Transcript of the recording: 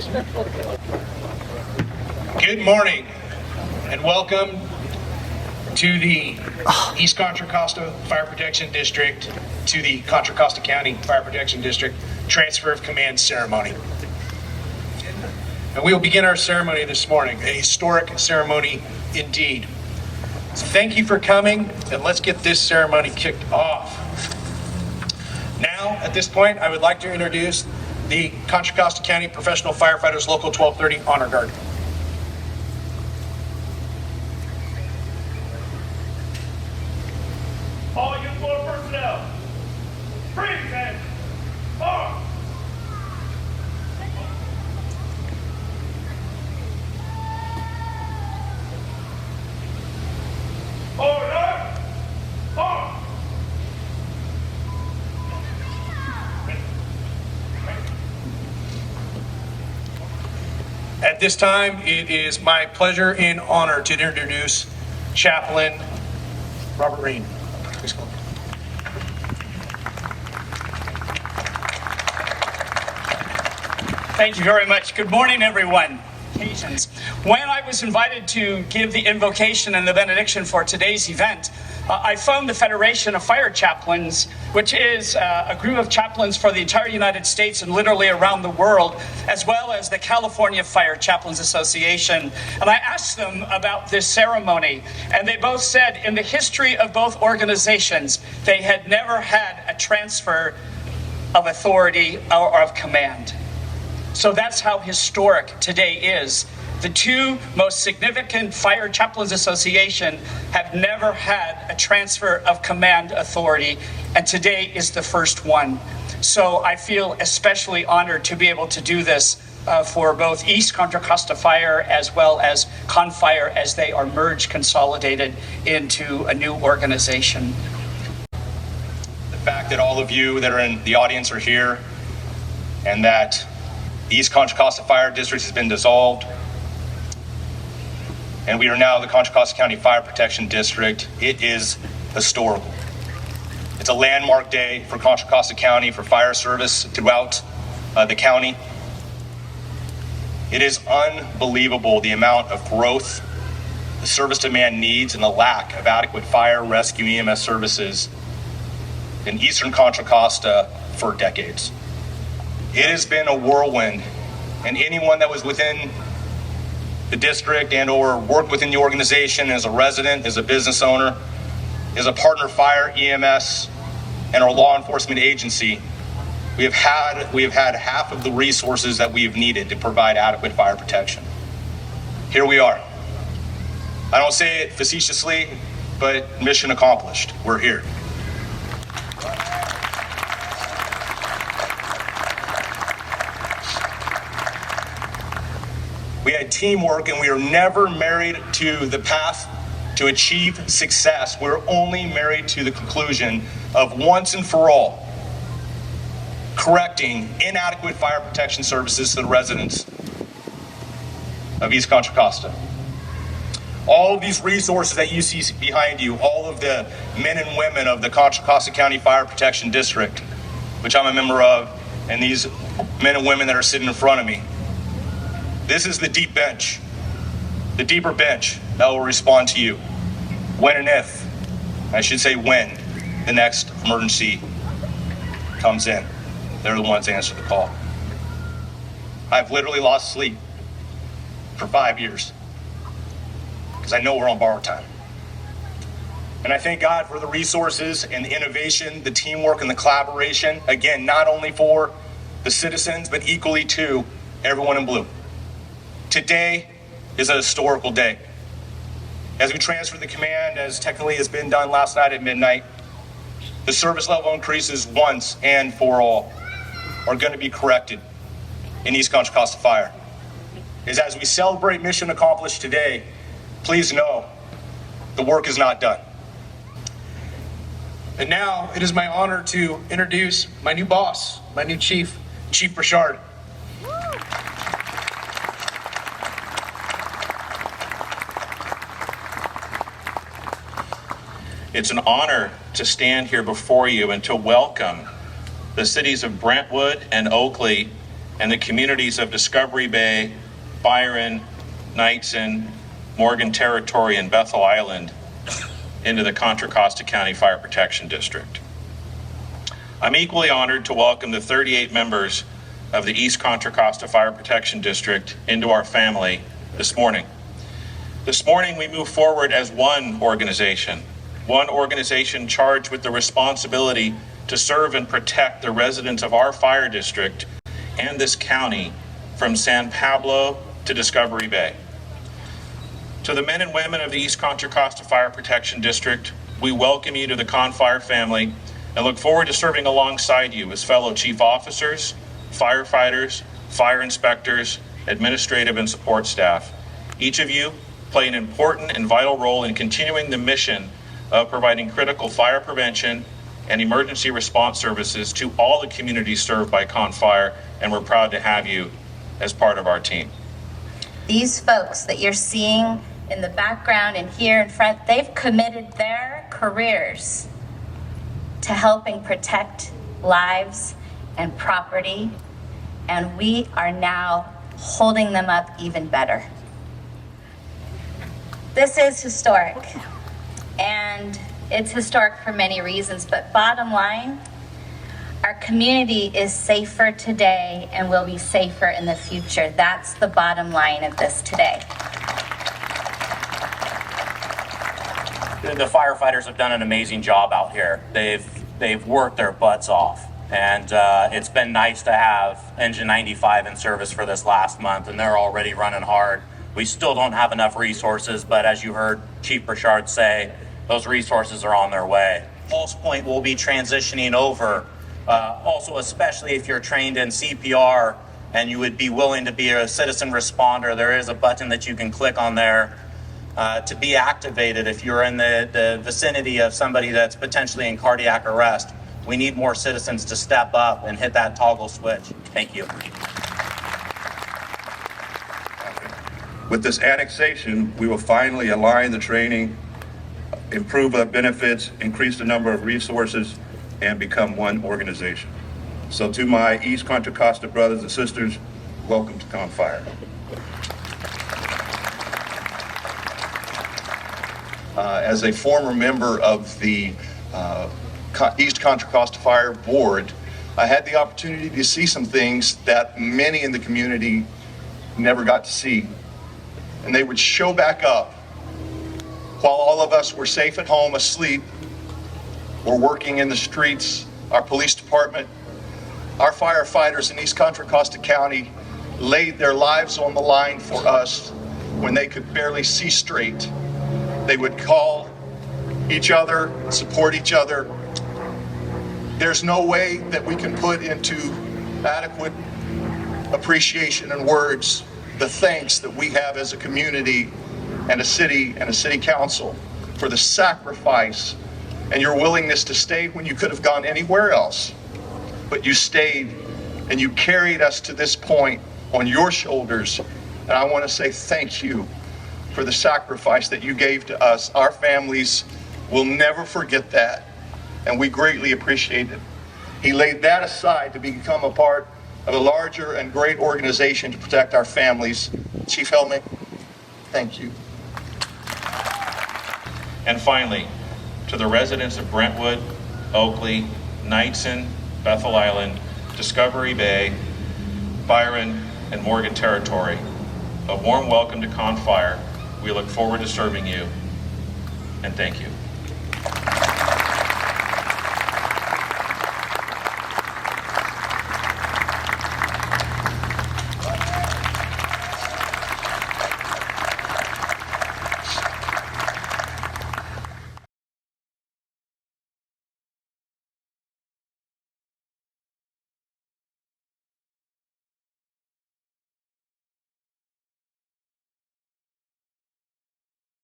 Good morning and welcome to the East Contra Costa Fire Protection District to the Contra Costa County Fire Protection District Transfer of Command Ceremony. And we will begin our ceremony this morning, a historic ceremony indeed. So thank you for coming, and let's get this ceremony kicked off. Now, at this point, I would like to introduce the Contra Costa County Professional Firefighters Local 1230 Honor Guard. All uniformed personnel, freeze and arm. Order, arm. At this time, it is my pleasure and honor to introduce Chaplain Robert Reen. Please come. Thank you very much. Good morning, everyone. When I was invited to give the invocation and the benediction for today's event, I phoned the Federation of Fire Chaplains, which is a group of chaplains for the entire United States and literally around the world, as well as the California Fire Chaplains Association. And I asked them about this ceremony, and they both said in the history of both organizations, they had never had a transfer of authority or of command. So that's how historic today is. The two most significant Fire Chaplains Association have never had a transfer of command authority, and today is the first one. So I feel especially honored to be able to do this for both East Contra Costa Fire as well as ConFire as they are merged, consolidated into a new organization. The fact that all of you that are in the audience are here and that the East Contra Costa Fire District has been dissolved, and we are now the Contra Costa County Fire Protection District. It is historical. It's a landmark day for Contra Costa County, for fire service throughout the county. It is unbelievable the amount of growth the service demand needs and the lack of adequate fire, rescue, EMS services in Eastern Contra Costa for decades. It has been a whirlwind, and anyone that was within the district and or worked within the organization as a resident, as a business owner, as a partner fire, EMS, and our law enforcement agency, we have had half of the resources that we have needed to provide adequate fire protection. Here we are. I don't say it facetiously, but mission accomplished. We're here. We had teamwork, and we are never married to the path to achieve success. We're only married to the conclusion of once and for all correcting inadequate fire protection services to the residents of East Contra Costa. All of these resources that you see behind you, all of the men and women of the Contra Costa County Fire Protection District, which I'm a member of, and these men and women that are sitting in front of me, this is the deep bench, the deeper bench that will respond to you when and if, I should say when, the next emergency comes in. They're the ones that answer the call. I've literally lost sleep for 5 years because I know we're on borrowed time. And I thank God for the resources and the innovation, the teamwork and the collaboration, again, not only for the citizens, but equally to everyone in blue. Today is a historical day. As we transfer the command, as technically has been done last night at midnight, the service level increases once and for all are going to be corrected in East Contra Costa Fire. As we celebrate mission accomplished today, please know the work is not done. And now it is my honor to introduce my new boss, my new chief, Chief Burchard. It's an honor to stand here before you and to welcome the cities of Brentwood and Oakley and the communities of Discovery Bay, Byron, Knightson, Morgan Territory, and Bethel Island into the Contra Costa County Fire Protection District. I'm equally honored to welcome the 38 members of the East Contra Costa Fire Protection District into our family this morning. This morning, we move forward as one organization charged with the responsibility to serve and protect the residents of our fire district and this county from San Pablo to Discovery Bay. To the men and women of the East Contra Costa Fire Protection District, we welcome you to the ConFire family and look forward to serving alongside you as fellow chief officers, firefighters, fire inspectors, administrative and support staff. Each of you play an important and vital role in continuing the mission of providing critical fire prevention and emergency response services to all the communities served by ConFire, and we're proud to have you as part of our team. These folks that you're seeing in the background and here in front, they've committed their careers to helping protect lives and property, and we are now holding them up even better. This is historic, and it's historic for many reasons, but bottom line, our community is safer today and will be safer in the future. That's the bottom line of this today. The firefighters have done an amazing job out here. They've worked their butts off, and it's been nice to have Engine 95 in service for this last month, and they're already running hard. We still don't have enough resources, but as you heard Chief Burchard say, those resources are on their way. Pulse Point will be transitioning over, also especially if you're trained in CPR and you would be willing to be a citizen responder. There is a button that you can click on there to be activated if you're in the vicinity of somebody that's potentially in cardiac arrest. We need more citizens to step up and hit that toggle switch. Thank you. With this annexation, we will finally align the training, improve our benefits, increase the number of resources, and become one organization. So to my East Contra Costa brothers and sisters, welcome to ConFire. As a former member of the East Contra Costa Fire Board, I had the opportunity to see some things that many in the community never got to see. And they would show back up while all of us were safe at home, asleep, or working in the streets. Our police department, our firefighters in East Contra Costa County laid their lives on the line for us when they could barely see straight. They would call each other, support each other. There's no way that we can put into adequate appreciation and words the thanks that we have as a community and a city council for the sacrifice and your willingness to stay when you could have gone anywhere else. But you stayed and you carried us to this point on your shoulders. And I want to say thank you for the sacrifice that you gave to us. Our families will never forget that, and we greatly appreciate it. He laid that aside to become a part of a larger and great organization to protect our families. Chief Helmick, thank you. And finally, to the residents of Brentwood, Oakley, Knightson, Bethel Island, Discovery Bay, Byron, and Morgan Territory, a warm welcome to ConFire. We look forward to serving you, and thank you.